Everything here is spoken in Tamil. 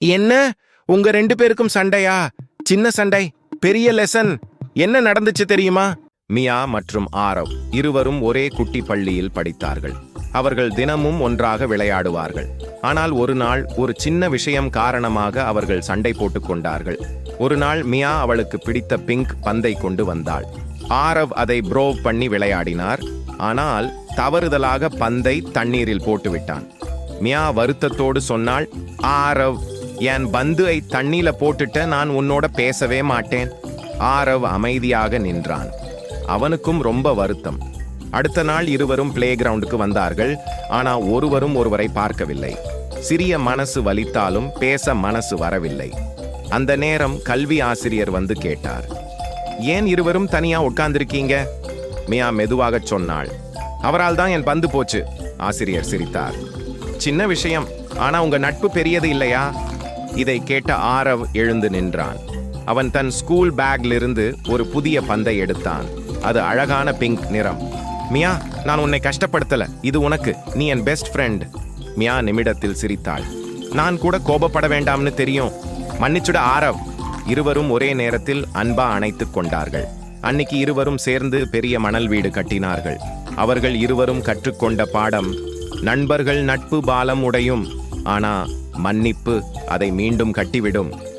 என்ன? உங்க 2 பேருக்கும் சண்டையா? சின்ன சண்டை, பெரிய லெசன். என்ன நடந்துச்சு தெரியுமா? மியா மற்றும் ஆரவ் இருவரும் ஒரே குட்டி பள்ளியில் படித்தார்கள். அவர்கள் தினமும் ஒன்றாக விளையாடுவார்கள். ஆனால் ஒரு நாள் ஒரு சின்ன விஷயம் காரணமாக அவர்கள் சண்டை போட்டுக் கொண்டார்கள். ஒரு நாள் மியா அவளுக்கு பிடித்த பிங்க் பந்தை கொண்டு வந்தாள். ஆரவ் அதை ப்ரோவ் பண்ணி விளையாடினார். ஆனால் தவறுதலாக பந்தை தண்ணீரில் போட்டுவிட்டான். மியா வருத்தத்தோடு சொன்னாள், ஆரவ், என் பந்துவை தண்ணீல போட்டுட்ட, நான் உன்னோட பேசவே மாட்டேன். ஆரவ் அமைதியாக நின்றான். அவனுக்கும் ரொம்ப வருத்தம். அடுத்த நாள் இருவரும் பிளே கிரவுண்டுக்கு வந்தார்கள். ஆனா ஒருவரும் ஒருவரை பார்க்கவில்லை. சிறிய மனசு வலித்தாலும் பேச மனசு வரவில்லை. அந்த நேரம் கல்வி ஆசிரியர் வந்து கேட்டார், ஏன் இருவரும் தனியா உட்கார்ந்திருக்கீங்க? மியா மெதுவாக சொன்னாள், அவரால் தான் என் பந்து போச்சு. ஆசிரியர் சிரித்தார். சின்ன விஷயம், ஆனா உங்க நட்பு பெரியது இல்லையா? இதை கேட்ட ஆரவ் எழுந்து நின்றான். அவன் தன் ஸ்கூல் பேக்லிருந்து ஒரு புதிய பந்தை எடுத்தான். அது அழகான பிங்க் நிறம். மியா, நான் உன்னை கஷ்டப்படுத்தல, இது உனக்கு, நீ என் பெஸ்ட் ஃப்ரெண்ட். மியா நிமிடத்தில் சிரித்தாள். நான் கூட கோபப்பட வேண்டாம்னு தெரியும், மன்னிச்சுட ஆரவ். இருவரும் ஒரே நேரத்தில் அன்பா அணைத்துக் கொண்டார்கள். அன்னைக்கு இருவரும் சேர்ந்து பெரிய மணல் வீடு கட்டினார்கள். அவர்கள் இருவரும் கற்றுக்கொண்ட பாடம், நண்பர்கள் நட்பு பாலம் உடையும், ஆனா மன்னிப்பு அதை மீண்டும் கட்டிவிடும்.